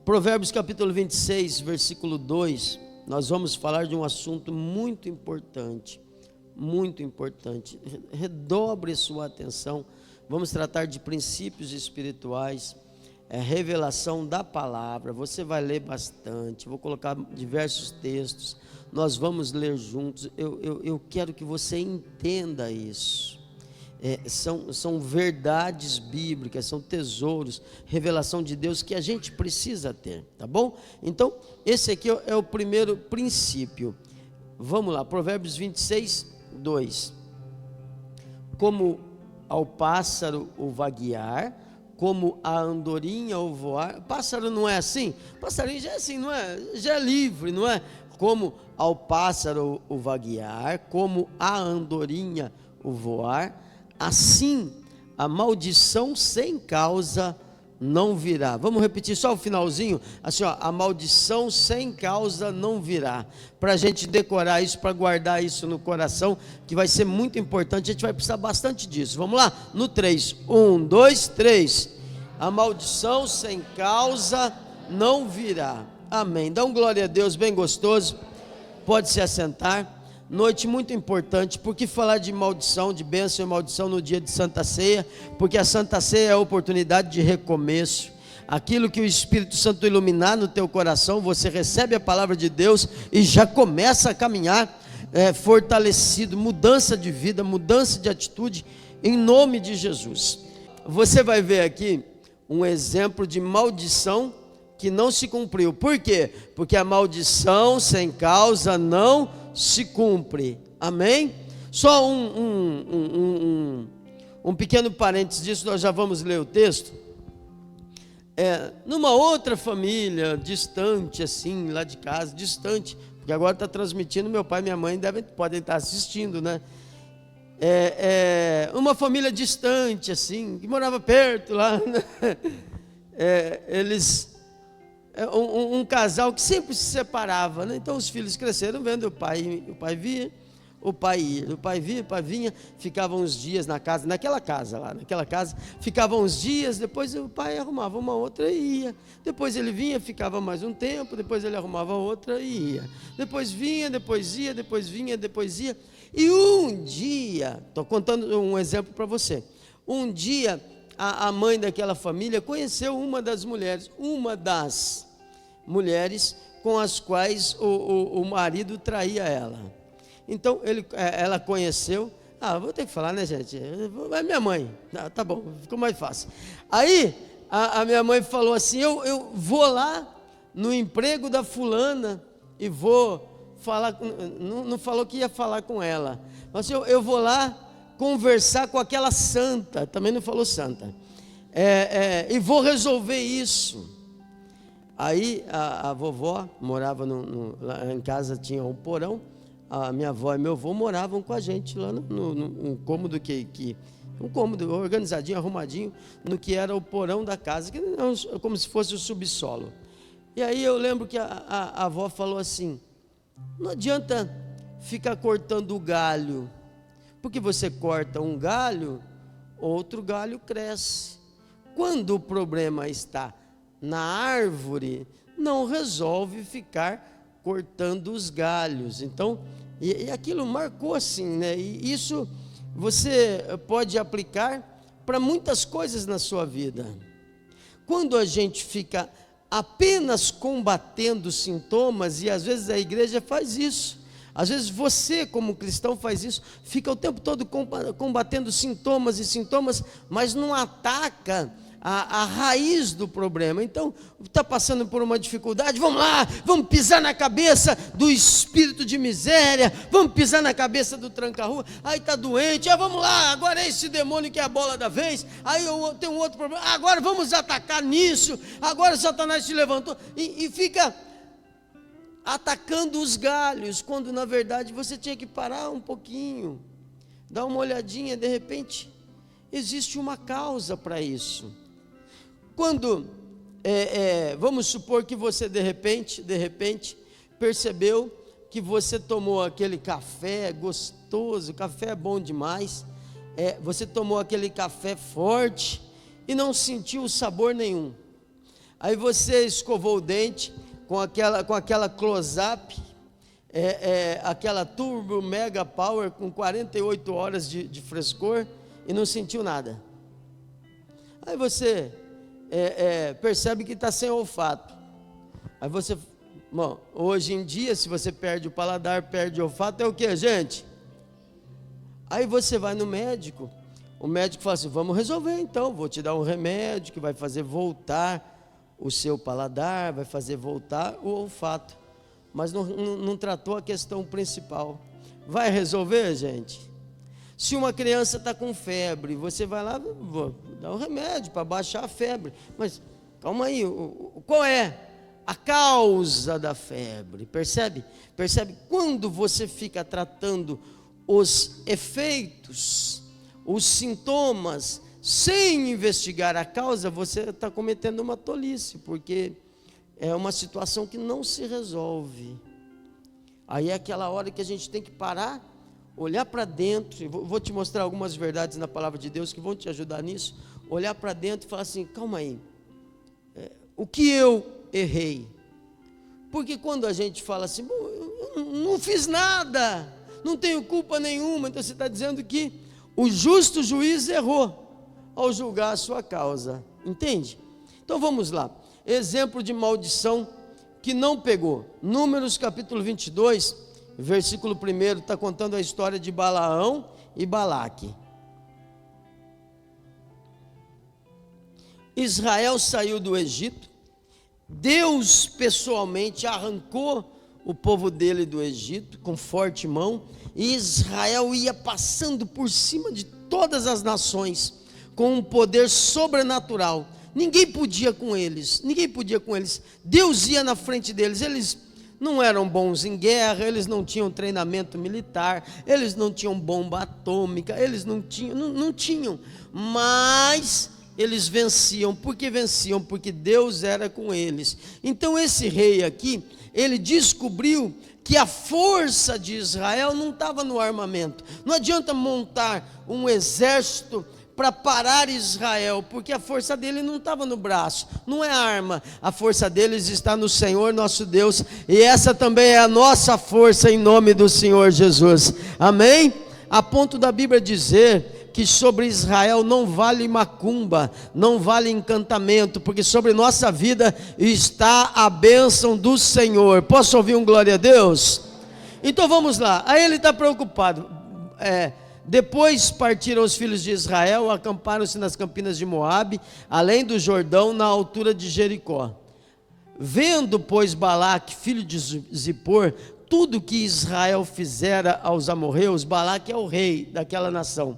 Provérbios capítulo 26, versículo 2, nós vamos falar de um assunto muito importante, redobre sua atenção. Vamos tratar de princípios espirituais, revelação da palavra. Você vai ler bastante, vou colocar diversos textos, nós vamos ler juntos. Eu quero que você entenda isso. São verdades bíblicas, são tesouros, revelação de Deus que a gente precisa ter, tá bom? Então, esse aqui é o primeiro princípio. Vamos lá, Provérbios 26, 2. Como ao pássaro o vaguear, como a andorinha o voar. Pássaro não é assim? Passarinho já é assim, não é? Já é livre, não é? Como ao pássaro o vaguear, como a andorinha o voar, assim a maldição sem causa não virá. Vamos repetir só o finalzinho, assim, ó, a maldição sem causa não virá, para a gente decorar isso, para guardar isso no coração, que vai ser muito importante, a gente vai precisar bastante disso. Vamos lá, no 3, 1, 2, 3, a maldição sem causa não virá, amém. Dá um glória a Deus bem gostoso, pode se assentar. Noite muito importante, porque falar de maldição, de bênção e maldição no dia de Santa Ceia, porque a Santa Ceia é a oportunidade de recomeço, aquilo que o Espírito Santo iluminar no teu coração, você recebe a palavra de Deus e já começa a caminhar fortalecido, mudança de vida, mudança de atitude, em nome de Jesus. Você vai ver aqui um exemplo de maldição que não se cumpriu. Por quê? Porque a maldição sem causa não se cumpre, amém? Só um pequeno parênteses disso, nós já vamos ler o texto. Numa outra família, distante assim, lá de casa, distante, porque agora está transmitindo, meu pai e minha mãe podem estar assistindo, né? Uma família distante assim, que morava perto lá, né? Um casal que sempre se separava, né? Então os filhos cresceram vendo o pai via, o pai ia, o pai vinha, ficavam uns dias naquela casa, ficavam uns dias, depois o pai arrumava uma outra e ia, depois ele vinha, ficava mais um tempo, depois ele arrumava outra e ia, depois vinha, depois ia, depois vinha, depois ia, e um dia, estou contando um exemplo para você, um dia a mãe daquela família conheceu uma das mulheres com as quais o marido traía ela. Então ela conheceu. Vou ter que falar, né, gente? É minha mãe. Tá bom, ficou mais fácil. Aí a minha mãe falou assim: eu vou lá no emprego da fulana e vou falar. Não falou que ia falar com ela, mas eu vou lá conversar com aquela santa. Também não falou santa. E vou resolver isso. Aí a vovó morava lá em casa, tinha um porão. A minha avó e meu avô moravam com a gente lá num cômodo um cômodo organizadinho, arrumadinho, no que era o porão da casa, que era como se fosse o subsolo. E aí eu lembro que a avó falou assim: não adianta ficar cortando o galho, porque você corta um galho, outro galho cresce. Quando o problema está na árvore, não resolve ficar cortando os galhos. Então, e aquilo marcou assim, né? E isso você pode aplicar para muitas coisas na sua vida. Quando a gente fica apenas combatendo sintomas, e às vezes a igreja faz isso, às vezes você como cristão faz isso, fica o tempo todo combatendo sintomas, mas não ataca a raiz do problema. Então, está passando por uma dificuldade, vamos lá, vamos pisar na cabeça do espírito de miséria, vamos pisar na cabeça do tranca-rua. Aí está doente, vamos lá, agora é esse demônio que é a bola da vez. Aí eu tenho um outro problema, agora vamos atacar nisso, agora Satanás se levantou, e fica atacando os galhos, quando na verdade você tinha que parar um pouquinho, dar uma olhadinha. De repente existe uma causa para isso. Quando, vamos supor que você de repente, percebeu que você tomou aquele café gostoso, café é bom demais, você tomou aquele café forte e não sentiu sabor nenhum. Aí você escovou o dente com aquela close-up, aquela Turbo Mega Power com 48 horas de frescor e não sentiu nada. Aí você percebe que está sem olfato. Aí você, bom, hoje em dia, se você perde o paladar, perde o olfato, é o que, gente? Aí você vai no médico, o médico fala assim: vamos resolver então, vou te dar um remédio que vai fazer voltar o seu paladar, vai fazer voltar o olfato, mas não tratou a questão principal. Vai resolver, gente? Se uma criança está com febre, você vai lá, vou dar um remédio para baixar a febre, mas calma aí, qual é a causa da febre? Percebe? Quando você fica tratando os efeitos, os sintomas, sem investigar a causa, você está cometendo uma tolice, porque é uma situação que não se resolve. Aí é aquela hora que a gente tem que parar, olhar para dentro. Vou te mostrar algumas verdades na palavra de Deus que vão te ajudar nisso. Olhar para dentro e falar assim: calma aí, o que eu errei? Porque quando a gente fala assim: eu não fiz nada, não tenho culpa nenhuma, então você está dizendo que o justo juiz errou ao julgar a sua causa, entende? Então vamos lá, exemplo de maldição que não pegou. Números capítulo 22, versículo 1, está contando a história de Balaão e Balaque. Israel saiu do Egito, Deus pessoalmente arrancou o povo dele do Egito com forte mão, e Israel ia passando por cima de todas as nações com um poder sobrenatural. Ninguém podia com eles. Deus ia na frente deles. Eles não eram bons em guerra, eles não tinham treinamento militar, eles não tinham bomba atômica, eles não tinham, mas eles venciam. Por que venciam? Porque Deus era com eles. Então esse rei aqui, ele descobriu que a força de Israel não estava no armamento. Não adianta montar um exército para parar Israel, porque a força dele não estava no braço, não é arma, a força deles está no Senhor nosso Deus, e essa também é a nossa força em nome do Senhor Jesus, amém? A ponto da Bíblia dizer que sobre Israel não vale macumba, não vale encantamento, porque sobre nossa vida está a bênção do Senhor. Posso ouvir um glória a Deus? Então vamos lá, aí ele está preocupado. Depois partiram os filhos de Israel, acamparam-se nas campinas de Moabe, além do Jordão, na altura de Jericó. Vendo, pois, Balaque, filho de Zippor, tudo que Israel fizera aos amorreus, Balaque é o rei daquela nação.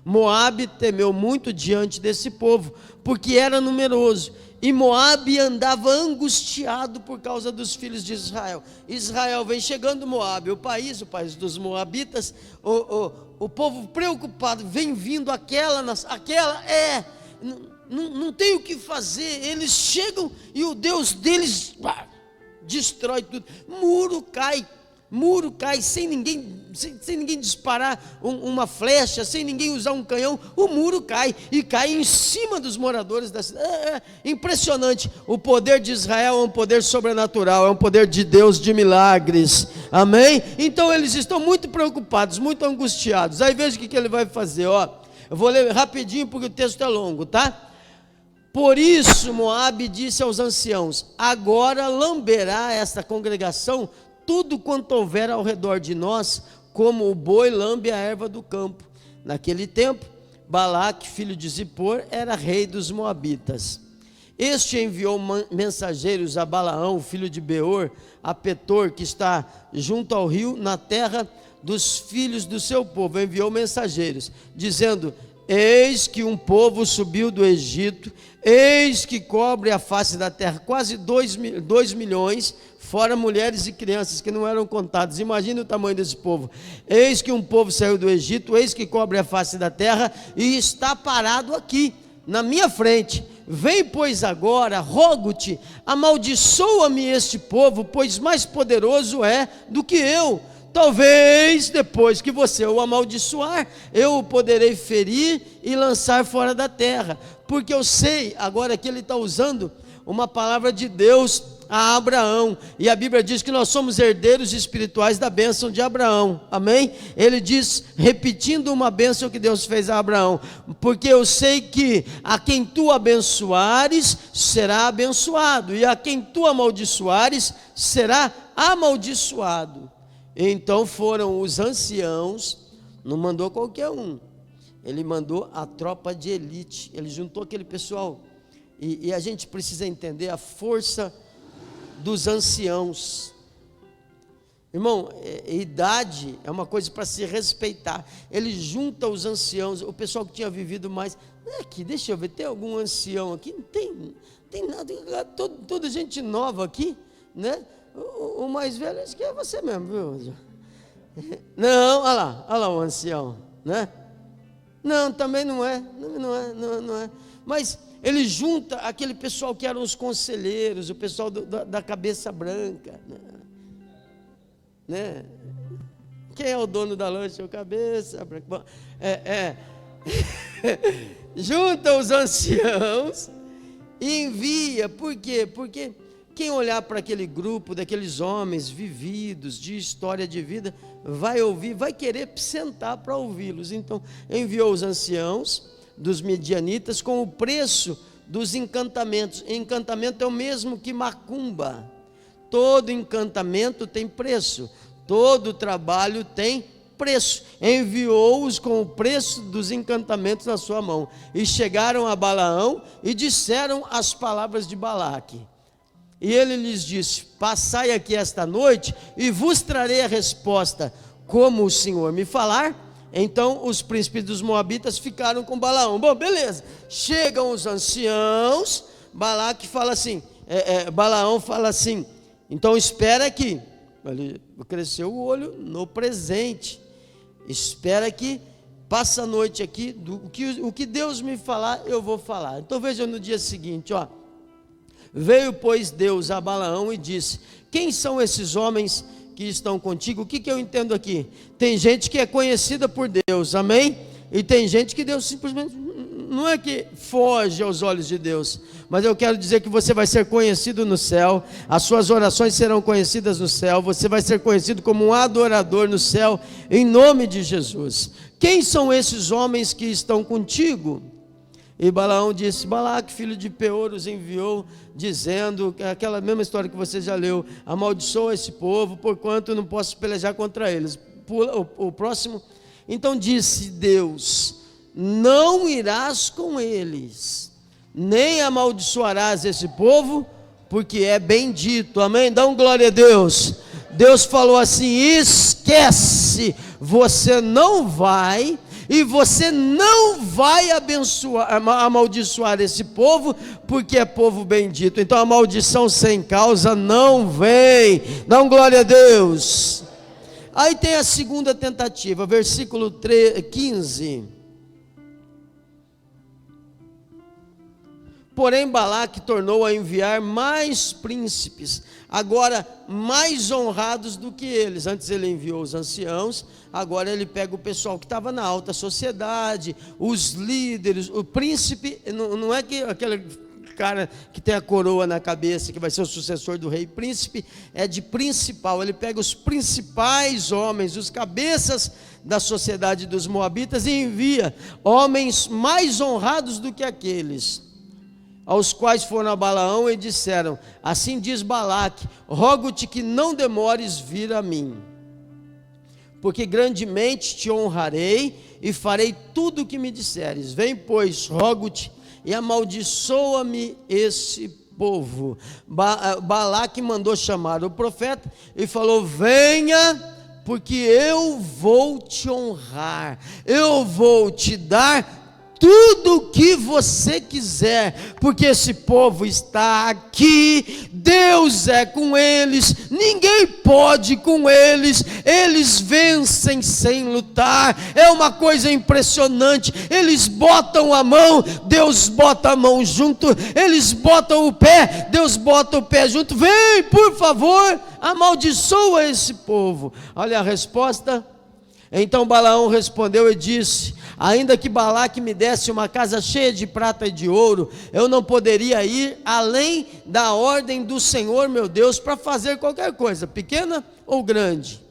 Moabe temeu muito diante desse povo, porque era numeroso, e Moabe andava angustiado por causa dos filhos de Israel. Israel vem chegando, Moabe, o país dos moabitas, o povo preocupado, vem vindo não tem o que fazer, eles chegam e o Deus deles destrói tudo, muro cai, sem ninguém disparar uma flecha, sem ninguém usar um canhão, o muro cai, e cai em cima dos moradores da cidade. Impressionante, o poder de Israel é um poder sobrenatural, é um poder de Deus de milagres, amém? Então eles estão muito preocupados, muito angustiados. Aí veja o que ele vai fazer, eu vou ler rapidinho porque o texto é longo, tá? Por isso Moabe disse aos anciãos: agora lamberá esta congregação tudo quanto houver ao redor de nós, como o boi lambe a erva do campo. Naquele tempo, Balaque, filho de Zippor, era rei dos moabitas. Este enviou mensageiros a Balaão, filho de Beor, a Petor, que está junto ao rio, na terra dos filhos do seu povo. Enviou mensageiros, dizendo: eis que um povo subiu do Egito, eis que cobre a face da terra, quase 2 milhões, fora mulheres e crianças que não eram contadas. Imagine o tamanho desse povo. Eis que um povo saiu do Egito, eis que cobre a face da terra e está parado aqui, na minha frente. Vem, pois, agora, rogo-te, amaldiçoa-me este povo, pois mais poderoso é do que eu. Talvez depois que você o amaldiçoar, eu o poderei ferir e lançar fora da terra, porque eu sei, agora que ele está usando uma palavra de Deus a Abraão, e a Bíblia diz que nós somos herdeiros espirituais da bênção de Abraão, amém? Ele diz, repetindo uma bênção que Deus fez a Abraão, porque eu sei que a quem tu abençoares, será abençoado, e a quem tu amaldiçoares, será amaldiçoado. Então foram os anciãos, não mandou qualquer um, ele mandou a tropa de elite, ele juntou aquele pessoal, e a gente precisa entender a força dos anciãos. Irmão, idade é uma coisa para se respeitar. Ele junta os anciãos, o pessoal que tinha vivido mais. Aqui, deixa eu ver, tem algum ancião aqui? Não tem nada, toda gente nova aqui, né? O mais velho, acho que é você mesmo, viu? Não, olha lá o ancião, né? Não, também não é. Mas ele junta aquele pessoal que eram os conselheiros, o pessoal da cabeça branca, né? Quem é o dono da lancha? O cabeça branca. Bom, junta os anciãos e envia. Por quê? Porque quem olhar para aquele grupo daqueles homens vividos, de história de vida, vai ouvir, vai querer sentar para ouvi-los. Então enviou os anciãos dos midianitas com o preço dos encantamentos. Encantamento é o mesmo que macumba. Todo encantamento tem preço, todo trabalho tem preço. Enviou-os com o preço dos encantamentos na sua mão, e chegaram a Balaão e disseram as palavras de Balaque. E ele lhes disse: passai aqui esta noite e vos trarei a resposta, como o Senhor me falar. Então os príncipes dos moabitas ficaram com Balaão. Bom, beleza, chegam os anciãos, Balaque fala assim, Balaão fala assim, então espera aqui. Ele cresceu o olho no presente, espera aqui, passa a noite aqui, o que Deus me falar, eu vou falar. Então veja no dia seguinte, ó. Veio, pois, Deus a Balaão e disse: quem são esses homens que estão contigo? O que eu entendo aqui? Tem gente que é conhecida por Deus, amém? E tem gente que Deus simplesmente, não é que foge aos olhos de Deus, mas eu quero dizer que você vai ser conhecido no céu, as suas orações serão conhecidas no céu, você vai ser conhecido como um adorador no céu, em nome de Jesus. Quem são esses homens que estão contigo? E Balaão disse: Balaque, filho de Beor, os enviou, dizendo, aquela mesma história que você já leu: amaldiçoa esse povo, porquanto eu não posso pelejar contra eles. Pula o próximo. Então disse Deus: não irás com eles, nem amaldiçoarás esse povo, porque é bendito. Amém? Dá um glória a Deus. Deus falou assim: esquece, você não vai. E você não vai amaldiçoar esse povo, porque é povo bendito. Então a maldição sem causa não vem. Dá um glória a Deus. Aí tem a segunda tentativa, versículo 15. Porém Balaque tornou a enviar mais príncipes, agora mais honrados do que eles. Antes ele enviou os anciãos, agora ele pega o pessoal que estava na alta sociedade, os líderes. O príncipe não é que aquele cara que tem a coroa na cabeça, que vai ser o sucessor do rei. Príncipe é de principal. Ele pega os principais homens, os cabeças da sociedade dos moabitas, e envia homens mais honrados do que aqueles, aos quais foram a Balaão e disseram: assim diz Balaque, rogo-te que não demores vir a mim, porque grandemente te honrarei e farei tudo o que me disseres. Vem, pois, rogo-te, e amaldiçoa-me esse povo. Balaque mandou chamar o profeta e falou: venha, porque eu vou te honrar, eu vou te dar tudo o que você quiser, porque esse povo está aqui, Deus é com eles, ninguém pode com eles, eles vencem sem lutar, é uma coisa impressionante. Eles botam a mão, Deus bota a mão junto, eles botam o pé, Deus bota o pé junto. Vem, por favor, amaldiçoa esse povo. Olha a resposta. Então Balaão respondeu e disse: ainda que Balaque me desse uma casa cheia de prata e de ouro, eu não poderia ir além da ordem do Senhor meu Deus para fazer qualquer coisa, pequena ou grande.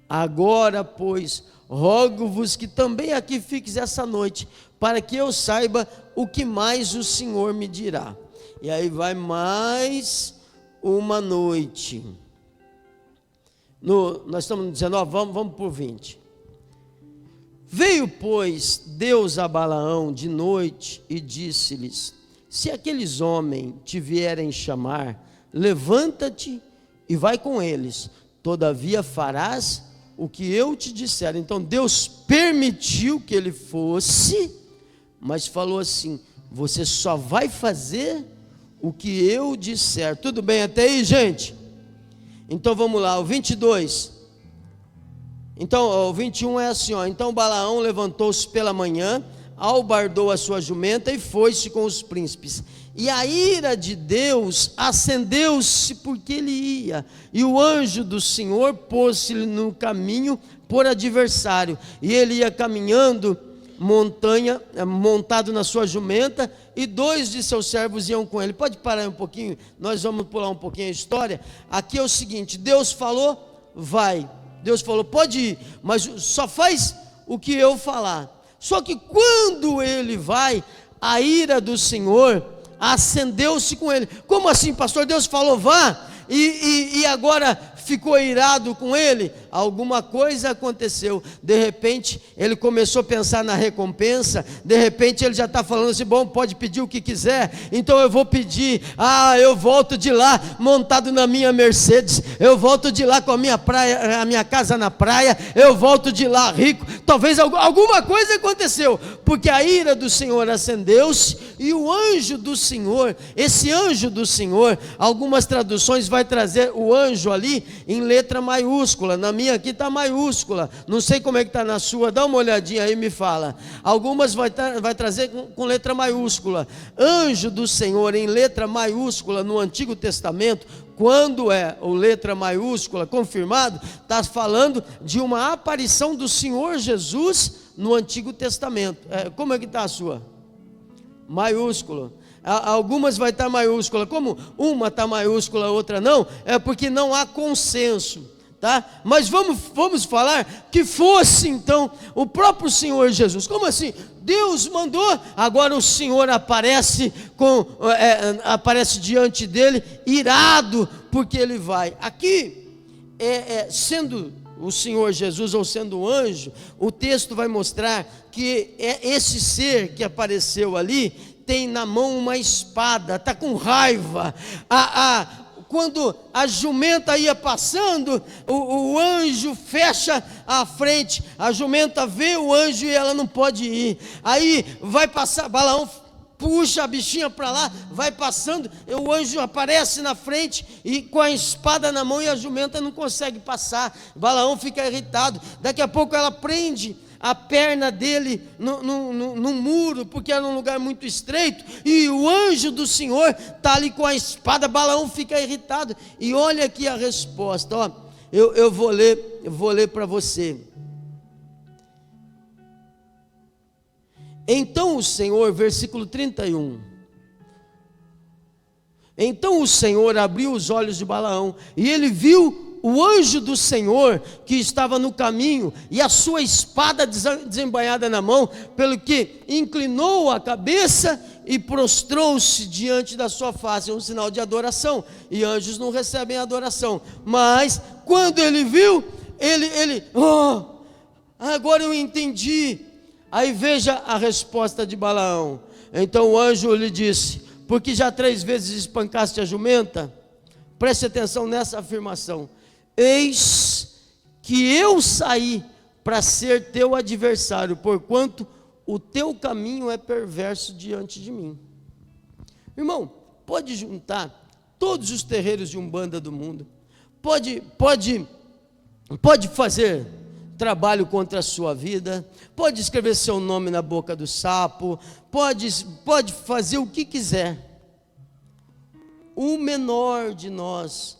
Agora, pois, rogo-vos que também aqui fiques essa noite, para que eu saiba o que mais o Senhor me dirá. E aí vai mais uma noite. Nós estamos no 19, vamos por 20. Veio, pois, Deus a Balaão de noite e disse-lhes: se aqueles homens te vierem chamar, levanta-te e vai com eles, todavia farás o que eu te disser. Então Deus permitiu que ele fosse, mas falou assim: você só vai fazer o que eu disser. Tudo bem até aí, gente? Então vamos lá, o 22. Então o 21 é assim, ó. Então Balaão levantou-se pela manhã, albardou a sua jumenta e foi-se com os príncipes. E a ira de Deus acendeu-se porque ele ia, e o anjo do Senhor pôs-se-lhe no caminho por adversário, e ele ia caminhando montanha, montado na sua jumenta, e 2 de seus servos iam com ele. Pode parar um pouquinho, nós vamos pular um pouquinho a história. Aqui é o seguinte: Deus falou, vai. Deus falou, pode ir, mas só faz o que eu falar. Só que quando ele vai, a ira do Senhor acendeu-se com ele. Como assim, pastor? Deus falou, vá, e agora ficou irado com ele? Alguma coisa aconteceu. De repente ele começou a pensar na recompensa. De repente ele já está falando assim: bom, pode pedir o que quiser, então eu vou pedir. Eu volto de lá montado na minha Mercedes, eu volto de lá com a minha praia, a minha casa na praia, eu volto de lá rico. Talvez alguma coisa aconteceu, porque a ira do Senhor acendeu-se, e o anjo do Senhor, esse anjo do Senhor, algumas traduções vai trazer o anjo ali em letra maiúscula. Na minha aqui está maiúscula, não sei como é que está na sua, dá uma olhadinha aí e me fala. Algumas vai trazer com letra maiúscula. Anjo do Senhor em letra maiúscula no Antigo Testamento, quando é o letra maiúscula confirmado, está falando de uma aparição do Senhor Jesus no Antigo Testamento. Como é que está a sua? Maiúsculo. Algumas vai estar maiúscula. Como uma está maiúscula, a outra não, é porque não há consenso, tá? Mas vamos falar que fosse então o próprio Senhor Jesus. Como assim? Deus mandou, agora o Senhor aparece aparece diante dele, irado, porque ele vai. Aqui, sendo o Senhor Jesus ou sendo o anjo, o texto vai mostrar que esse ser que apareceu ali tem na mão uma espada, está com raiva. Quando a jumenta ia passando, o anjo fecha a frente, a jumenta vê o anjo e ela não pode ir. Aí vai passar, Balaão puxa a bichinha para lá, vai passando, o anjo aparece na frente e com a espada na mão, e a jumenta não consegue passar. Balaão fica irritado. Daqui a pouco ela prende a perna dele no muro, porque era um lugar muito estreito, e o anjo do Senhor está ali com a espada. Balaão fica irritado, e olha aqui a resposta, ó. Eu vou ler para você. Então o Senhor, versículo 31, então o Senhor abriu os olhos de Balaão, e ele viu o anjo do Senhor que estava no caminho, e a sua espada desembainhada na mão, pelo que inclinou a cabeça e prostrou-se diante da sua face. É um sinal de adoração, e anjos não recebem adoração, mas quando ele viu, agora eu entendi. Aí veja a resposta de Balaão. Então o anjo lhe disse: porque já 3 vezes espancaste a jumenta? Preste atenção nessa afirmação: eis que eu saí para ser teu adversário, porquanto o teu caminho é perverso diante de mim. Irmão, pode juntar todos os terreiros de umbanda do mundo, pode fazer trabalho contra a sua vida, pode escrever seu nome na boca do sapo, pode fazer o que quiser. O menor de nós,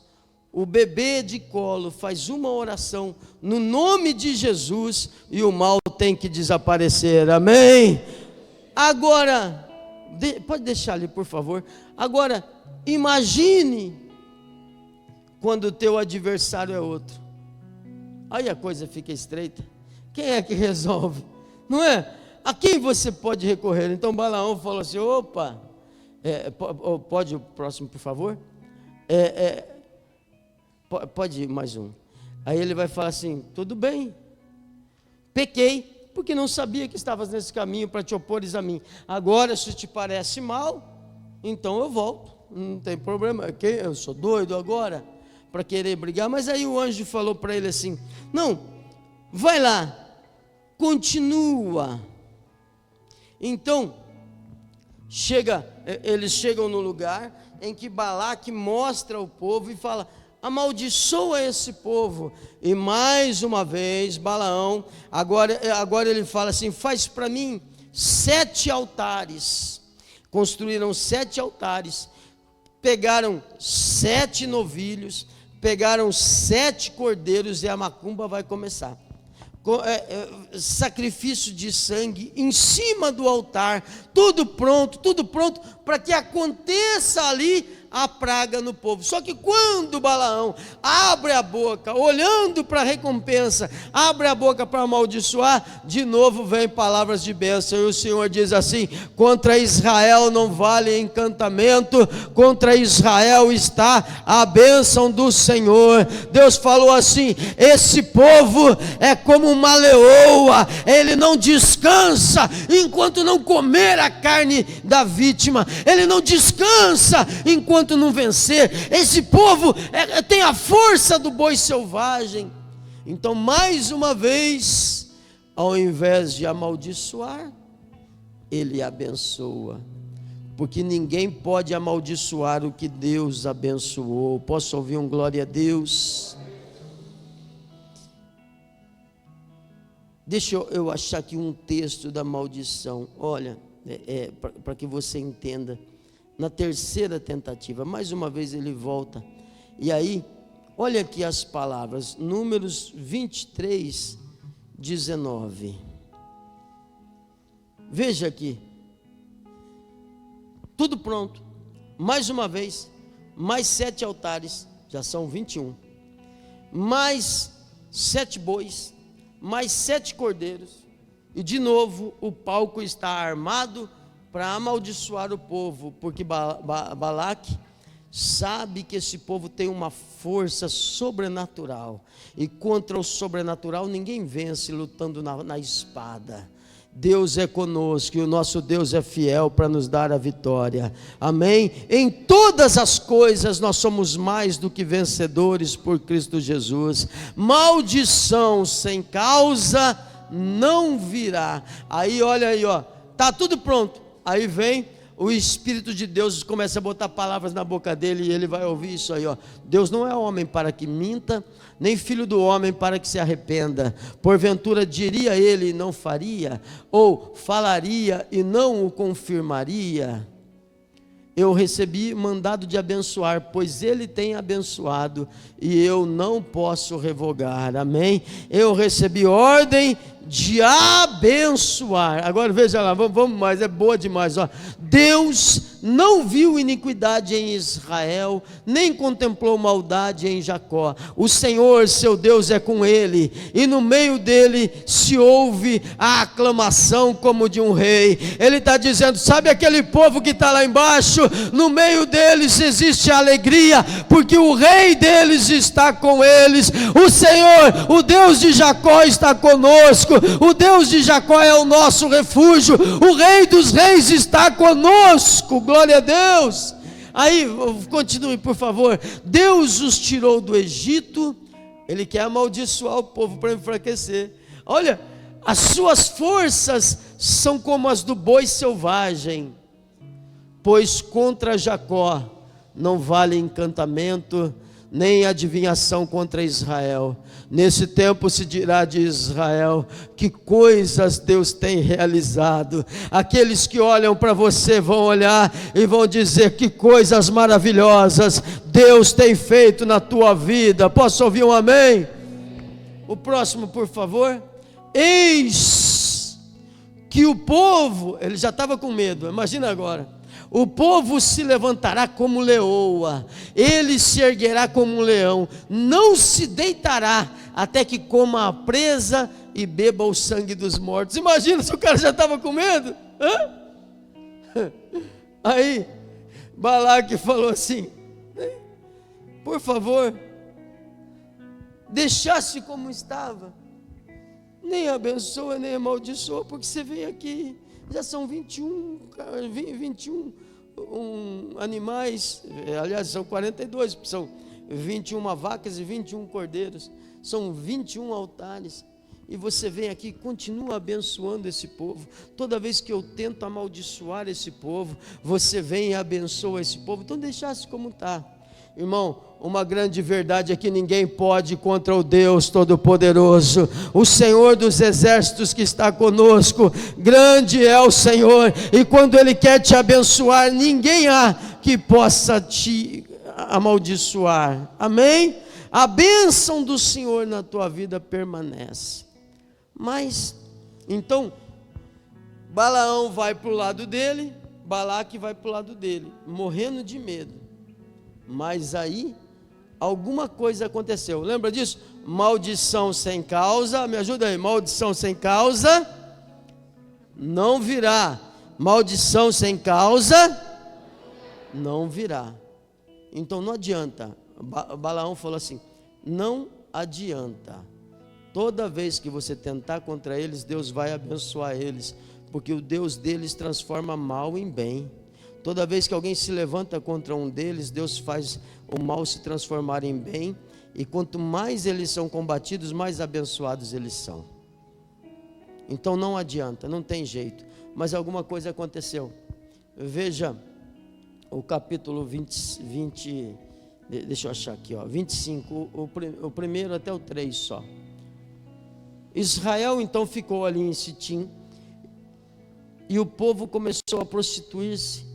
o bebê de colo faz uma oração no nome de Jesus e o mal tem que desaparecer, amém? Agora, pode deixar ali por favor. Agora, imagine quando o teu adversário é outro, aí a coisa fica estreita. Quem é que resolve? Não é? A quem você pode recorrer? Então Balaão falou assim, opa, pode o próximo por favor? Pode ir mais um. Aí ele vai falar assim, tudo bem, pequei, porque não sabia que estavas nesse caminho para te opores a mim. Agora, se te parece mal, então eu volto, não tem problema. Eu sou doido agora para querer brigar? Mas aí o anjo falou para ele assim, não, vai lá, continua. Então, eles chegam no lugar em que Balaque mostra ao povo e fala, amaldiçoa esse povo. E mais uma vez Balaão, agora ele fala assim, faz para mim 7 altares. Construíram 7 altares, pegaram 7 novilhos, pegaram 7 cordeiros e a macumba vai começar. Sacrifício de sangue em cima do altar, tudo pronto para que aconteça ali a praga no povo. Só que quando Balaão abre a boca, olhando para a recompensa, abre a boca para amaldiçoar, de novo vem palavras de bênção, e o Senhor diz assim, contra Israel não vale encantamento, contra Israel está a bênção do Senhor. Deus falou assim, esse povo é como uma leoa, ele não descansa enquanto não comer a carne da vítima, ele não descansa enquanto não vencer. Esse povo tem a força do boi selvagem. Então, mais uma vez, ao invés de amaldiçoar, ele abençoa, porque ninguém pode amaldiçoar o que Deus abençoou. Posso ouvir um glória a Deus? Deixa eu achar aqui um texto da maldição. Olha, para que você entenda. Na terceira tentativa, mais uma vez ele volta. E aí, olha aqui as palavras. Números 23, 19. Veja aqui. Tudo pronto. Mais uma vez. Mais 7 altares. Já são 21. Mais 7 bois. Mais 7 cordeiros. E de novo o palco está armado para amaldiçoar o povo, porque Balaque sabe que esse povo tem uma força sobrenatural, e contra o sobrenatural ninguém vence lutando na espada. Deus é conosco, e o nosso Deus é fiel para nos dar a vitória, amém? Em todas as coisas nós somos mais do que vencedores por Cristo Jesus. Maldição sem causa não virá. Aí olha aí, ó, está tudo pronto. Aí vem o Espírito de Deus, começa a botar palavras na boca dele, e ele vai ouvir isso aí, ó. Deus não é homem para que minta, nem filho do homem para que se arrependa. Porventura diria ele e não faria, ou falaria e não o confirmaria? Eu recebi mandado de abençoar, pois ele tem abençoado, e eu não posso revogar, amém? Eu recebi ordem de abençoar. Agora veja lá, vamos mais, é boa demais, ó. Deus não viu iniquidade em Israel, nem contemplou maldade em Jacó. O Senhor seu Deus é com ele, e no meio dele se ouve a aclamação como de um rei. Ele está dizendo, sabe aquele povo que está lá embaixo? No meio deles existe alegria, porque o rei deles está com eles. O Senhor, o Deus de Jacó está conosco. O Deus de Jacó é o nosso refúgio. O Rei dos Reis está conosco. Glória a Deus. Aí, continue por favor. Deus os tirou do Egito. Ele quer amaldiçoar o povo para enfraquecer. Olha, as suas forças são como as do boi selvagem, pois contra Jacó não vale encantamento, nem adivinhação contra Israel. Nesse tempo se dirá de Israel: que coisas Deus tem realizado. Aqueles que olham para você vão olhar e vão dizer: que coisas maravilhosas Deus tem feito na tua vida. Posso ouvir um amém? O próximo, por favor. Eis que o povo, ele já estava com medo, imagina agora. O povo se levantará como leoa, ele se erguerá como um leão, não se deitará até que coma a presa e beba o sangue dos mortos. Imagina se o cara já estava com medo. Aí Balaque falou assim: por favor, deixasse como estava, nem abençoa, nem amaldiçoa, porque você vem aqui, já são 21 animais, aliás são 42, são 21 vacas e 21 cordeiros, são 21 altares, e você vem aqui e continua abençoando esse povo. Toda vez que eu tento amaldiçoar esse povo, você vem e abençoa esse povo. Então deixasse como está. Irmão, uma grande verdade é que ninguém pode contra o Deus Todo-Poderoso, o Senhor dos exércitos que está conosco. Grande é o Senhor, e quando Ele quer te abençoar, ninguém há que possa te amaldiçoar. Amém? A bênção do Senhor na tua vida permanece. Mas, então, Balaão vai para o lado dele, Balaque vai para o lado dele, morrendo de medo. Mas aí, alguma coisa aconteceu. Lembra disso? Maldição sem causa, me ajuda aí. Maldição sem causa não virá. Maldição sem causa não virá. Então não adianta. Balaão falou assim: não adianta. Toda vez que você tentar contra eles, Deus vai abençoar eles, porque o Deus deles transforma mal em bem. Toda vez que alguém se levanta contra um deles, Deus faz o mal se transformar em bem, e quanto mais eles são combatidos, mais abençoados eles são. Então não adianta, não tem jeito. Mas alguma coisa aconteceu. Veja o capítulo 20, deixa eu achar aqui, 25, o primeiro até o 3 só. Israel então ficou ali em Sitim, e o povo começou a prostituir-se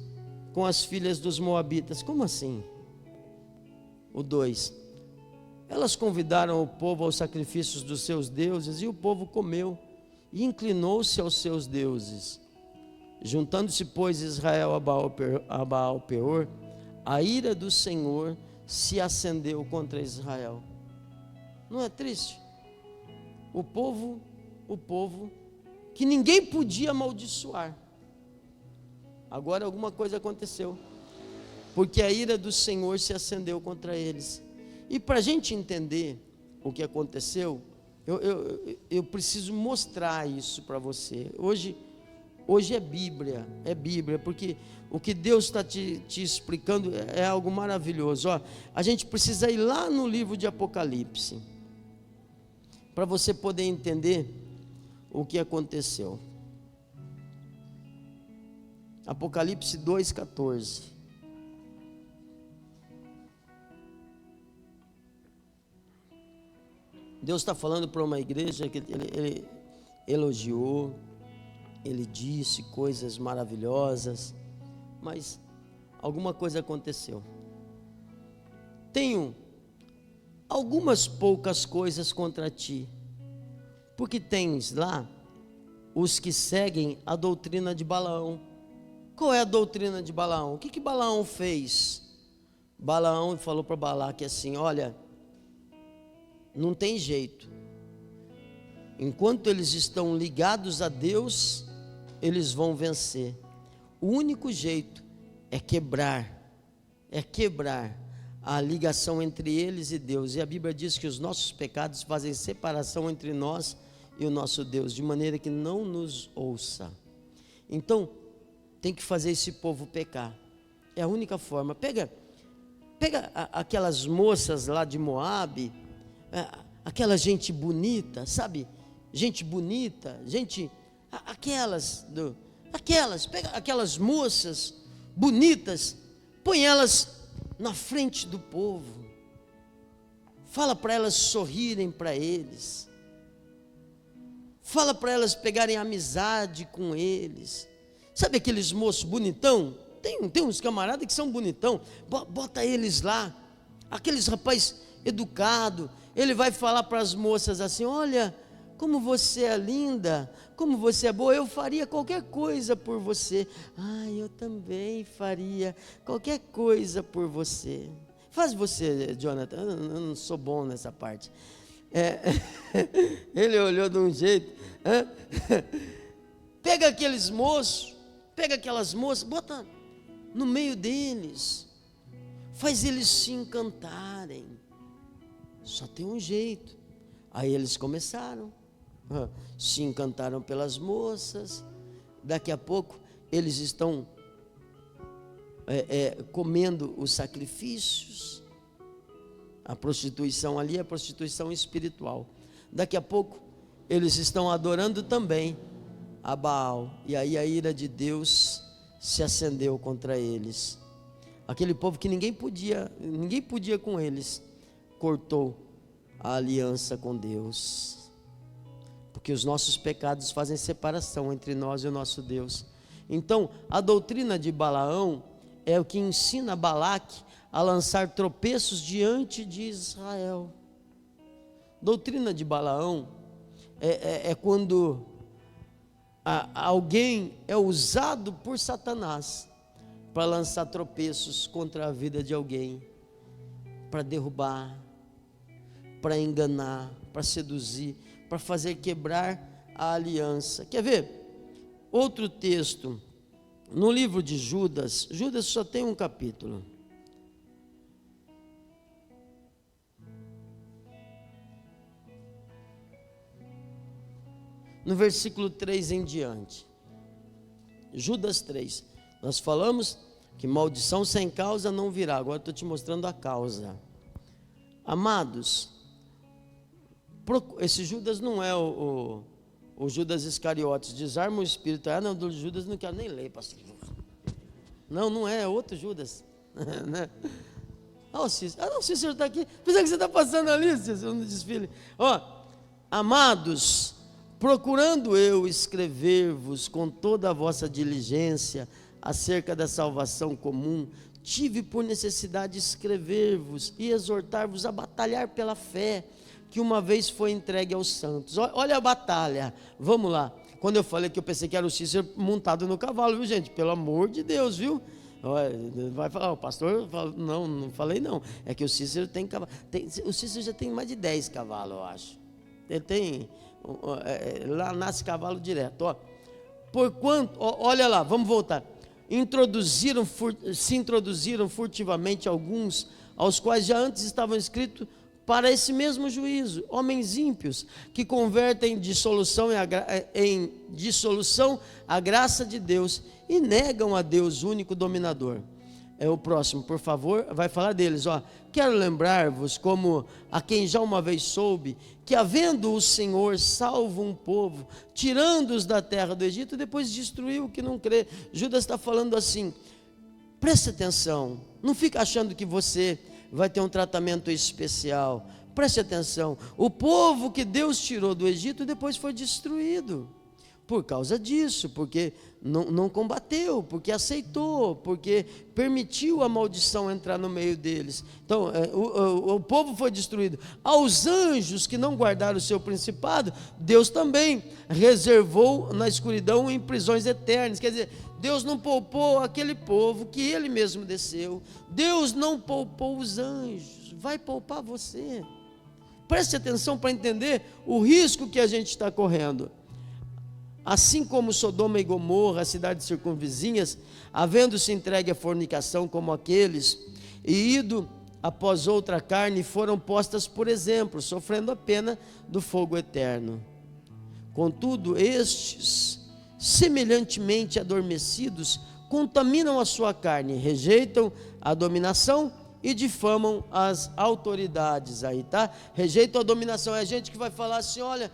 com as filhas dos moabitas. Como assim? O 2. Elas convidaram o povo aos sacrifícios dos seus deuses, e o povo comeu e inclinou-se aos seus deuses. Juntando-se, pois, Israel a Baal-peor, a ira do Senhor se acendeu contra Israel. Não é triste? O povo que ninguém podia amaldiçoar, agora alguma coisa aconteceu, porque a ira do Senhor se acendeu contra eles. E para a gente entender o que aconteceu, eu preciso mostrar isso para você. Hoje é Bíblia, porque o que Deus está te explicando é algo maravilhoso. A gente precisa ir lá no livro de Apocalipse, para você poder entender o que aconteceu. Apocalipse 2,14. Deus está falando para uma igreja que ele elogiou, ele disse coisas maravilhosas, mas alguma coisa aconteceu. Tenho algumas poucas coisas contra ti, porque tens lá os que seguem a doutrina de Balaão. Qual é a doutrina de Balaão? O que Balaão fez? Balaão falou para Balaque assim: olha, não tem jeito, enquanto eles estão ligados a Deus, eles vão vencer. O único jeito é quebrar a ligação entre eles e Deus. E a Bíblia diz que os nossos pecados fazem separação entre nós e o nosso Deus, de maneira que não nos ouça. Então tem que fazer esse povo pecar, é a única forma. Pega aquelas moças lá de Moabe, aquela gente bonita, sabe? Gente bonita, pega aquelas moças bonitas, põe elas na frente do povo, Fala para elas sorrirem para eles. Fala para elas pegarem amizade com eles. Sabe aqueles moços bonitão? Tem uns camaradas que são bonitão. Bota eles lá. Aqueles rapaz educado. Ele vai falar para as moças assim: olha, como você é linda, como você é boa, eu faria qualquer coisa por você. Eu também faria qualquer coisa por você. Faz você, Jonathan. Eu não sou bom nessa parte. Ele olhou de um jeito. Pega aqueles moços, pega aquelas moças, bota no meio deles, faz eles se encantarem. Só tem um jeito. Aí eles começaram, se encantaram pelas moças. Daqui a pouco eles estão comendo os sacrifícios. A prostituição ali é a prostituição espiritual. Daqui a pouco eles estão adorando também a Baal. E aí a ira de Deus se acendeu contra eles. Aquele povo que ninguém podia com eles, cortou a aliança com Deus. Porque os nossos pecados fazem separação entre nós e o nosso Deus. Então, a doutrina de Balaão é o que ensina Balaque a lançar tropeços diante de Israel. Doutrina de Balaão é quando alguém é usado por Satanás para lançar tropeços contra a vida de alguém, para derrubar, para enganar, para seduzir, para fazer quebrar a aliança. Quer ver? Outro texto, no livro de Judas. Judas só tem um capítulo. No versículo 3 em diante. Judas 3. Nós falamos que maldição sem causa não virá. Agora estou te mostrando a causa. Amados, esse Judas não é o Judas Iscariotes. Desarma o espírito. Não, do Judas não quero nem ler, pastor. Não é outro Judas. O Cícero. Não, o Cícero está aqui. Pensa que você está passando ali, Cícero, no desfile. Amados, procurando eu escrever-vos com toda a vossa diligência acerca da salvação comum, tive por necessidade escrever-vos e exortar-vos a batalhar pela fé que uma vez foi entregue aos santos. Olha a batalha, vamos lá. Quando eu falei que eu pensei que era o Cícero montado no cavalo, viu, gente? Pelo amor de Deus, viu? Vai falar, o pastor fala, não falei não, é que o Cícero tem cavalo, o Cícero já tem mais de 10 cavalos, eu acho. Ele tem, lá nasce cavalo direto, porquanto, olha lá, vamos voltar. Se introduziram furtivamente alguns, aos quais já antes estavam escritos para esse mesmo juízo, homens ímpios, que convertem em dissolução a graça de Deus e negam a Deus, único dominador. O próximo, por favor, vai falar deles. Quero lembrar-vos, como a quem já uma vez soube, que havendo o Senhor salvo um povo, tirando-os da terra do Egito, depois destruiu o que não crê. Judas está falando assim, preste atenção, não fica achando que você vai ter um tratamento especial. Preste atenção, o povo que Deus tirou do Egito depois foi destruído, por causa disso, porque não combateu, porque aceitou, porque permitiu a maldição entrar no meio deles. Então o povo foi destruído. Aos anjos que não guardaram o seu principado, Deus também reservou na escuridão em prisões eternas. Quer dizer, Deus não poupou aquele povo que Ele mesmo desceu. Deus não poupou os anjos, vai poupar você. Preste atenção para entender o risco que a gente está correndo. Assim como Sodoma e Gomorra, as cidades circunvizinhas, havendo-se entregue à fornicação como aqueles, e ido após outra carne, foram postas por exemplo, sofrendo a pena do fogo eterno. Contudo, estes, semelhantemente adormecidos, contaminam a sua carne, rejeitam a dominação e difamam as autoridades. Aí, tá? Rejeitam a dominação, é a gente que vai falar assim, olha,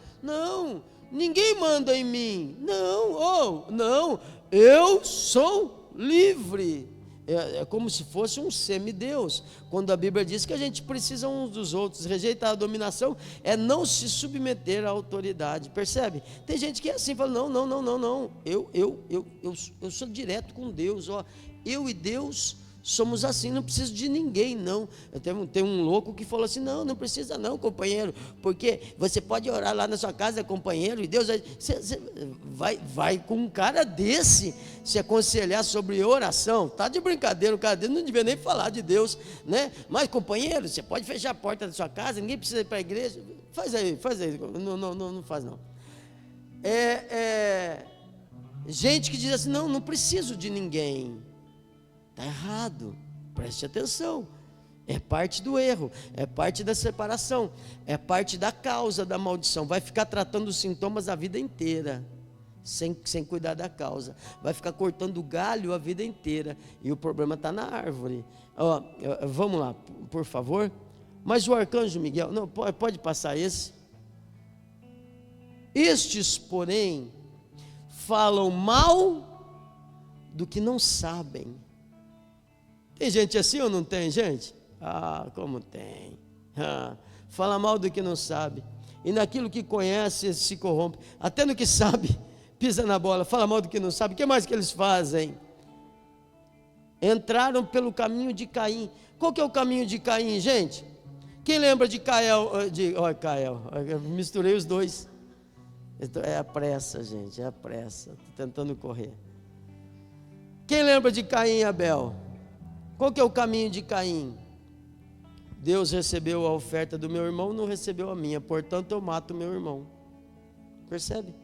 ninguém manda em mim, não, eu sou livre, É como se fosse um semideus, quando a Bíblia diz que a gente precisa uns dos outros. Rejeitar a dominação é não se submeter à autoridade, percebe? Tem gente que é assim, fala, não, eu sou direto com Deus, ó, eu e Deus somos assim, não preciso de ninguém, não. Tem um louco que falou assim, não precisa não, companheiro, porque você pode orar lá na sua casa, companheiro, e Deus vai com um cara desse se aconselhar sobre oração. Tá de brincadeira, o cara dele não devia nem falar de Deus, né? Mas, companheiro, você pode fechar a porta da sua casa, ninguém precisa ir para a igreja. Faz aí, não faz não. Gente que diz assim, não preciso de ninguém. Está errado, preste atenção. É parte do erro, é parte da separação, é parte da causa da maldição. Vai ficar tratando os sintomas a vida inteira, sem cuidar da causa. Vai ficar cortando galho a vida inteira, e o problema está na árvore. Ó, vamos lá, por favor. Mas o arcanjo Miguel, não, pode passar esse. Estes, porém, falam mal do que não sabem. Tem gente assim ou não tem, gente? Ah, como tem. Fala mal do que não sabe. E naquilo que conhece se corrompe. Até no que sabe, pisa na bola. Fala mal do que não sabe. O que mais que eles fazem? Entraram pelo caminho de Caim. Qual que é o caminho de Caim, gente? Quem lembra de Cael? Cael, eu misturei os dois. É a pressa, gente, é a pressa. Estou tentando correr. Quem lembra de Caim e Abel? Qual que é o caminho de Caim? Deus recebeu a oferta do meu irmão, não recebeu a minha, portanto eu mato o meu irmão. Percebe?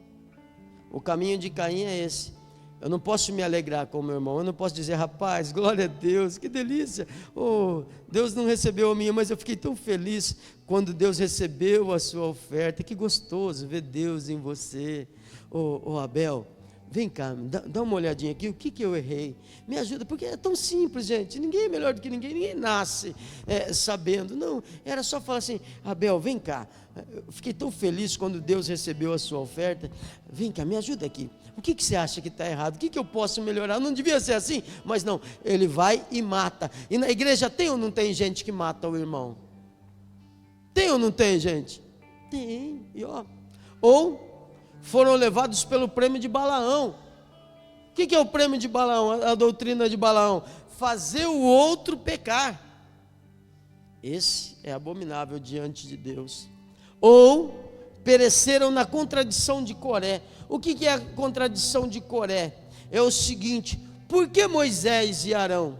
O caminho de Caim é esse. Eu não posso me alegrar com o meu irmão, eu não posso dizer, rapaz, glória a Deus, que delícia. Oh, Deus não recebeu a minha, mas eu fiquei tão feliz quando Deus recebeu a sua oferta. Que gostoso ver Deus em você. Oh, Abel, vem cá, dá uma olhadinha aqui, o que eu errei? Me ajuda, porque é tão simples, gente. Ninguém é melhor do que ninguém nasce sabendo. Não, era só falar assim, Abel, vem cá. Eu fiquei tão feliz quando Deus recebeu a sua oferta. Vem cá, me ajuda aqui. O que você acha que está errado? O que eu posso melhorar? Não devia ser assim, mas não, ele vai e mata. E na igreja tem ou não tem gente que mata o irmão? Tem ou não tem, gente? Tem, ou foram levados pelo prêmio de Balaão. O que é o prêmio de Balaão? A doutrina de Balaão: fazer o outro pecar. Esse é abominável diante de Deus. Ou pereceram na contradição de Coré. O que é a contradição de Coré? É o seguinte: por que Moisés e Arão?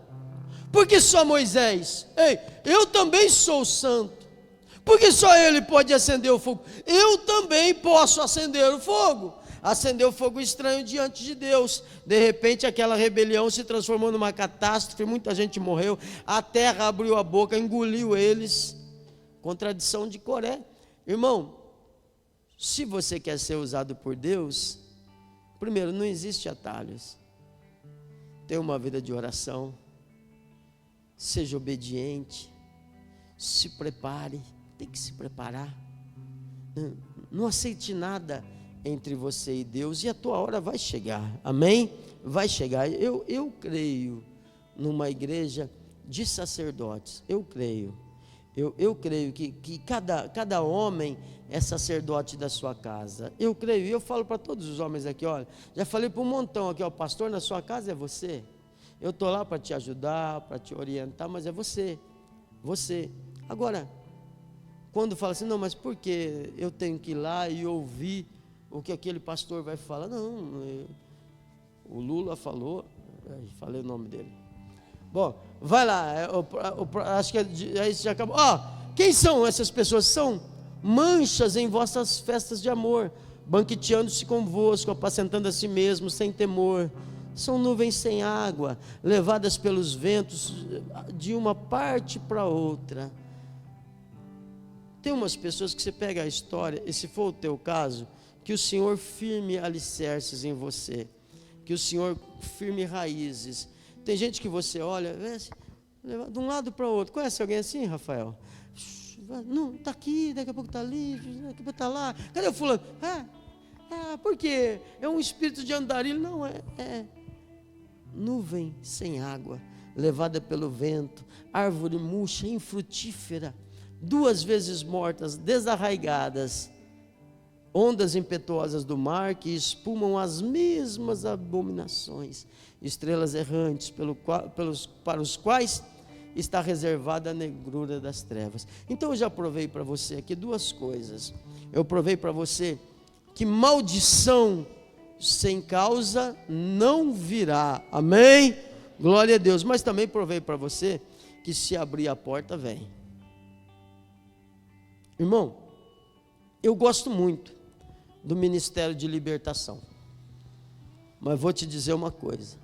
Por que só Moisés? Ei, eu também sou santo. Porque só ele pode acender o fogo. Eu também posso acender o fogo. Acender o fogo estranho diante de Deus. De repente aquela rebelião se transformou numa catástrofe. Muita gente morreu. A terra abriu a boca, engoliu eles. Contradição de Coré. Irmão, se você quer ser usado por Deus, primeiro, não existe atalhos. Tenha uma vida de oração. Seja obediente. Se prepare. Tem que se preparar. Não aceite nada entre você e Deus, e a tua hora vai chegar. Amém? Vai chegar. Eu creio numa igreja de sacerdotes. Eu creio. Eu creio que cada homem é sacerdote da sua casa. Eu creio. E eu falo para todos os homens aqui, olha, já falei para um montão aqui, ó, pastor, na sua casa é você. Eu estou lá para te ajudar, para te orientar, mas é você. Você. Agora, quando fala assim, não, mas por que eu tenho que ir lá e ouvir o que aquele pastor vai falar? Não, o Lula falou, falei o nome dele. Bom, vai lá, acho que aí já acabou. Quem são essas pessoas? São manchas em vossas festas de amor, banqueteando-se convosco, apacentando a si mesmos, sem temor. São nuvens sem água, levadas pelos ventos de uma parte para outra. Tem umas pessoas que você pega a história, e se for o teu caso, que o Senhor firme alicerces em você, que o Senhor firme raízes. Tem gente que você olha, de um lado para o outro. Conhece alguém assim, Rafael? Não, está aqui, daqui a pouco está ali, daqui a pouco está lá. Cadê o fulano? Por quê? É um espírito de andarilho? Não, é nuvem sem água. levada pelo vento, árvore murcha, infrutífera, 2 vezes mortas, desarraigadas, ondas impetuosas do mar que espumam as mesmas abominações, estrelas errantes para os quais está reservada a negrura das trevas. Então eu já provei para você aqui 2 coisas. Eu provei para você que maldição sem causa não virá, amém? Glória a Deus. Mas também provei para você que se abrir a porta, vem. Irmão, eu gosto muito do ministério de libertação, mas vou te dizer uma coisa: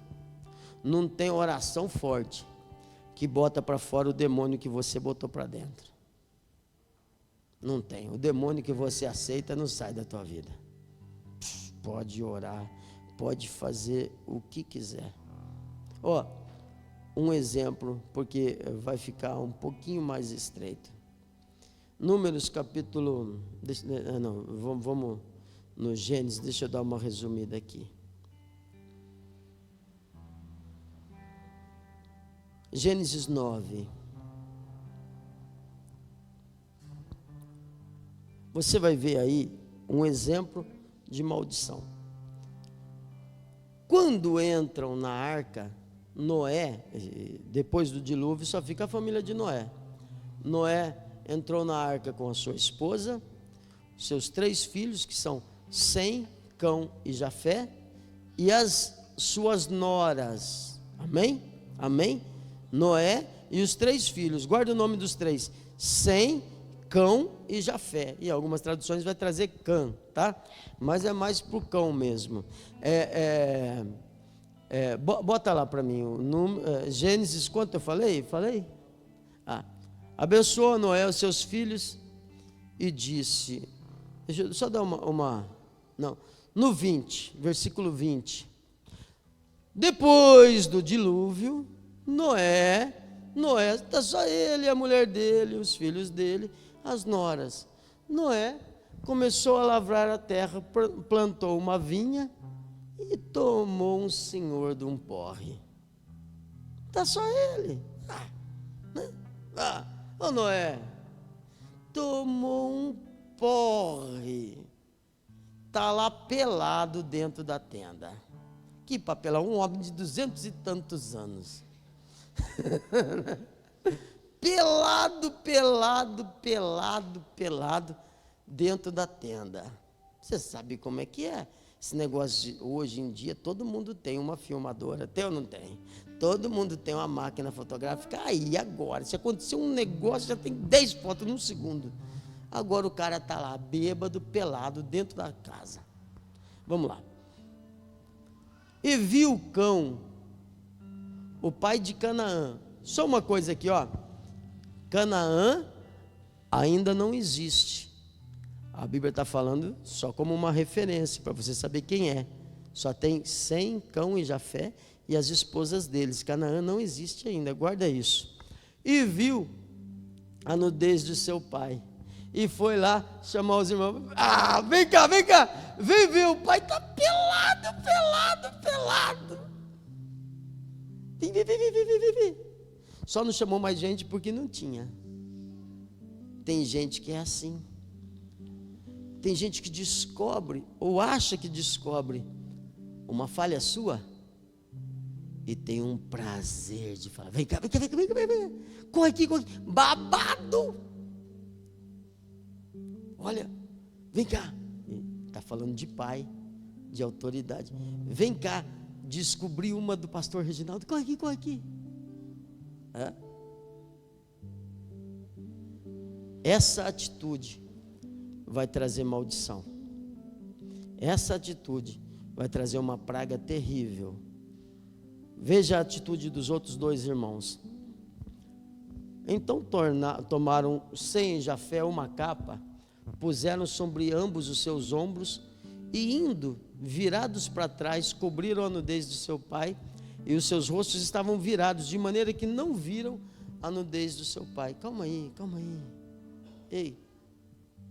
não tem oração forte que bota para fora o demônio que você botou para dentro. Não tem. O demônio que você aceita não sai da tua vida. Pode orar, pode fazer o que quiser. Um exemplo, porque vai ficar um pouquinho mais estreito. Números capítulo, vamos no Gênesis, deixa eu dar uma resumida aqui. Gênesis 9. Você vai ver aí um exemplo de maldição. Quando entram na arca, Noé, depois do dilúvio, só fica a família de Noé. Noé entrou na arca com a sua esposa, seus 3 filhos, que são Sem, Cão e Jafé, e as suas noras. Amém? Amém? Noé e os 3 filhos. Guarda o nome dos 3: Sem, Cão e Jafé. E algumas traduções vai trazer Cã, tá? Mas é mais para o cão mesmo. Bota lá para mim o número, Gênesis, quanto eu falei? Abençoou Noé os seus filhos e disse, deixa eu só dar no 20, versículo 20. Depois do dilúvio, Noé, está só ele, a mulher dele, os filhos dele, as noras. Noé começou a lavrar a terra, plantou uma vinha e tomou um senhor de um porre. Está só ele. Noé tomou um porre. Está lá pelado dentro da tenda. Que papelão, um homem de 200 e tantos anos. pelado dentro da tenda. Você sabe como é que é? Esse negócio de, hoje em dia, todo mundo tem uma filmadora, tem ou não tem? Todo mundo tem uma máquina fotográfica. Aí agora, se acontecer um negócio, já tem 10 fotos num segundo. Agora o cara está lá, bêbado, pelado, dentro da casa. Vamos lá. E viu Cão, o pai de Canaã. Só uma coisa aqui, Canaã ainda não existe. A Bíblia está falando só como uma referência, para você saber quem é. Só tem Sem, Cão e Jafé e as esposas deles. Canaã não existe ainda, guarda isso. E viu a nudez de seu pai. E foi lá chamar os irmãos. Vem cá. Vem ver, o pai está pelado. Vem. Só não chamou mais gente porque não tinha. Tem gente que é assim. Tem gente que descobre, ou acha que descobre, uma falha sua, e tem um prazer de falar, vem cá, corre aqui, babado, olha, vem cá, está falando de pai, de autoridade, vem cá, descobri uma do pastor Reginaldo, corre aqui, essa atitude vai trazer maldição. Essa atitude vai trazer uma praga terrível. Veja a atitude dos outros 2 irmãos. Então tomaram Sem e Jafé uma capa, puseram sobre ambos os seus ombros e indo, virados para trás, cobriram a nudez de seu pai, e os seus rostos estavam virados, de maneira que não viram a nudez do seu pai. Calma aí. Ei,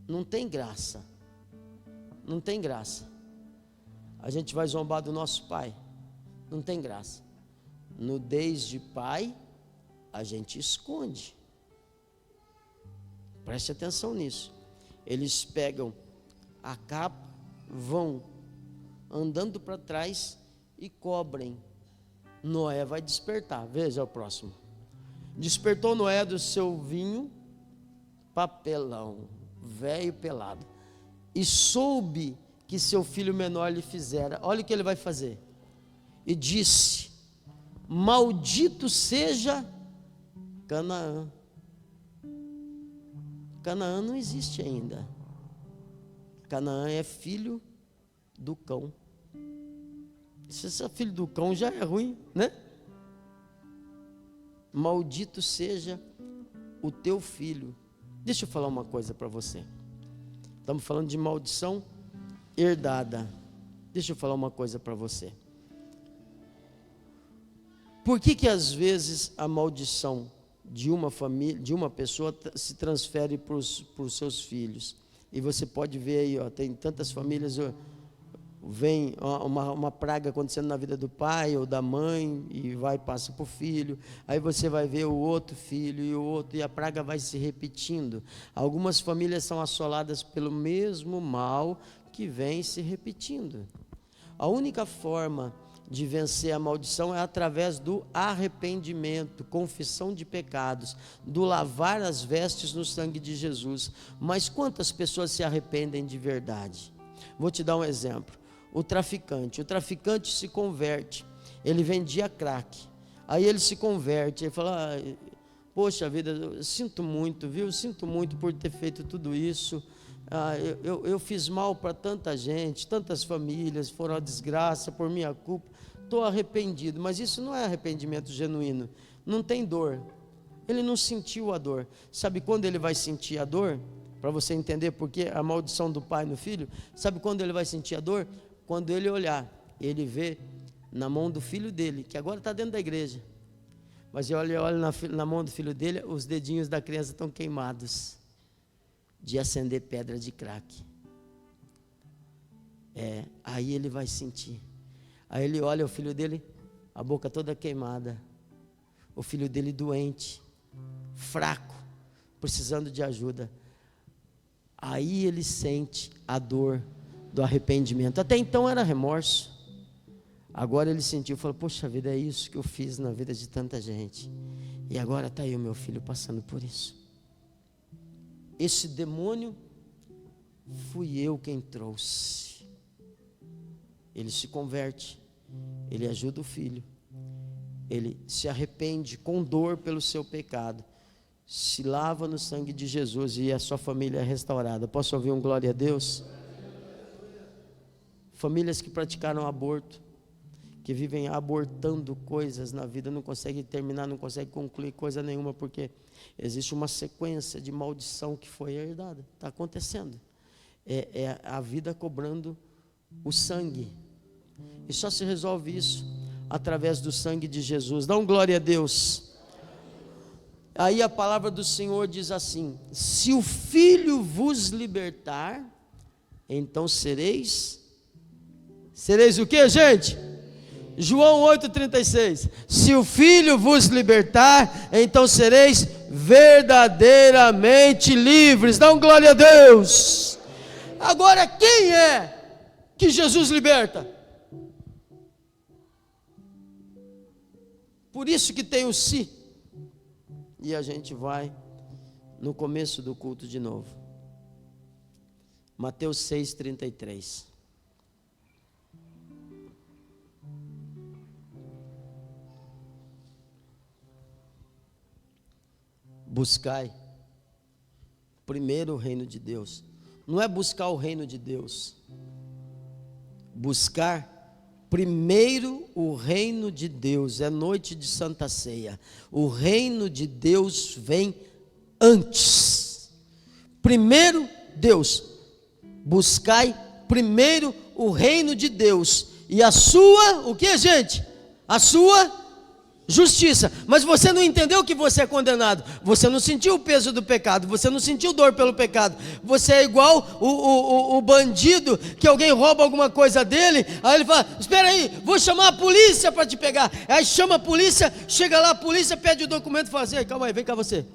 não tem graça. A gente vai zombar do nosso pai. Não tem graça. nudez de pai, a gente esconde. Preste atenção nisso. Eles pegam a capa, vão andando para trás e cobrem. Noé vai despertar. Veja o próximo. Despertou Noé do seu vinho, papelão, velho pelado, e soube que seu filho menor lhe fizera. Olha o que ele vai fazer. E disse: maldito seja Canaã. Canaã não existe ainda. Canaã é filho do cão. Se você é filho do cão já é ruim, né? Maldito seja o teu filho. Deixa eu falar uma coisa para você. Estamos falando de maldição herdada. Deixa eu falar uma coisa para você. Por que às vezes a maldição de uma família, de uma pessoa se transfere para os seus filhos? E você pode ver aí, ó, tem tantas famílias, vem uma praga acontecendo na vida do pai ou da mãe e passa para o filho. Aí você vai ver o outro filho e o outro, e a praga vai se repetindo. Algumas famílias são assoladas pelo mesmo mal que vem se repetindo. A única forma de vencer a maldição é através do arrependimento, confissão de pecados, do lavar as vestes no sangue de Jesus. Mas quantas pessoas se arrependem de verdade? Vou te dar um exemplo. O traficante se converte. Ele vendia crack, aí ele se converte, ele fala: poxa vida, eu sinto muito, viu? Sinto muito por ter feito tudo isso. Eu fiz mal para tanta gente, tantas famílias foram a desgraça por minha culpa. Estou arrependido. Mas isso não é arrependimento genuíno. Não tem dor. Ele não sentiu a dor. Sabe quando ele vai sentir a dor? Para você entender porque a maldição do pai no filho. Sabe quando ele vai sentir a dor? Quando ele olhar, ele vê na mão do filho dele, que agora está dentro da igreja, mas ele olha na mão do filho dele, os dedinhos da criança estão queimados de acender pedra de crack. Aí ele vai sentir. Aí ele olha o filho dele, a boca toda queimada, o filho dele doente, fraco, precisando de ajuda. Aí ele sente a dor do arrependimento. Até então era remorso. Agora ele sentiu, falou: poxa vida, é isso que eu fiz na vida de tanta gente. E agora está aí o meu filho passando por isso. Esse demônio fui eu quem trouxe. Ele se converte, ele ajuda o filho, ele se arrepende com dor pelo seu pecado, se lava no sangue de Jesus e a sua família é restaurada. Posso ouvir um glória a Deus? Famílias que praticaram aborto, que vivem abortando coisas na vida, não conseguem terminar, não conseguem concluir coisa nenhuma, porque existe uma sequência de maldição que foi herdada. Está acontecendo. É a vida cobrando o sangue. E só se resolve isso através do sangue de Jesus. Dá um glória a Deus. Aí a palavra do Senhor diz assim: se o Filho vos libertar, então sereis o que, gente? João 8,36. Se o Filho vos libertar, então sereis verdadeiramente livres. Dá um glória a Deus. Agora, quem é que Jesus liberta? Por isso que tem o si. E a gente vai no começo do culto de novo. Mateus 6,33. Buscai primeiro o reino de Deus. Não é buscar o reino de Deus. Buscar primeiro o reino de Deus. É noite de Santa Ceia. O reino de Deus vem antes. Primeiro Deus. Buscai primeiro o reino de Deus. E a sua, o que, gente? A sua Justiça, mas você não entendeu que você é condenado, você não sentiu o peso do pecado, você não sentiu dor pelo pecado, você é igual o bandido, que alguém rouba alguma coisa dele, aí ele fala, espera aí, vou chamar a polícia para te pegar, aí chama a polícia, chega lá a polícia, pede o documento e fala assim, calma aí, vem cá você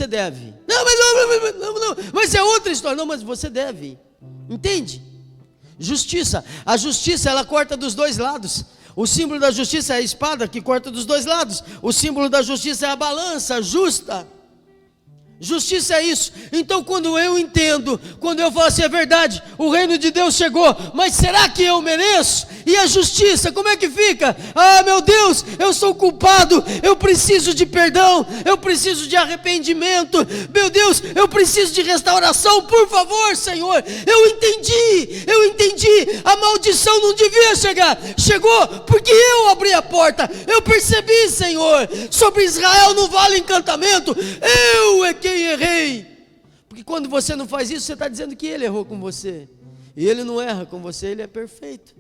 deve, não, mas é outra história, não, mas você deve, entende? Justiça, a justiça ela corta dos dois lados. O símbolo da justiça é a espada que corta dos dois lados. O símbolo da justiça é a balança justa. Justiça é isso. Então quando eu entendo, quando eu falo assim, é verdade, o reino de Deus chegou, mas será que eu mereço? E a justiça, como é que fica? Ah, meu Deus, eu sou culpado, eu preciso de perdão, eu preciso de arrependimento, meu Deus, eu preciso de restauração, por favor, Senhor, eu entendi, a maldição não devia chegar, chegou porque eu abri a porta, eu percebi, Senhor, sobre Israel não vale encantamento, eu é quem errei, porque quando você não faz isso, você está dizendo que ele errou com você, e ele não erra com você, ele é perfeito.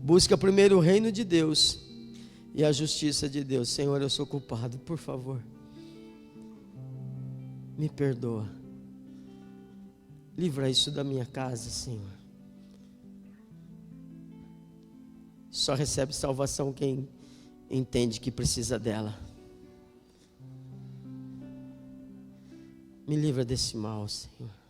Busca primeiro o reino de Deus e a justiça de Deus. Senhor, eu sou culpado, por favor, me perdoa, livra isso da minha casa, Senhor. Só recebe salvação quem entende que precisa dela. Me livra desse mal, Senhor.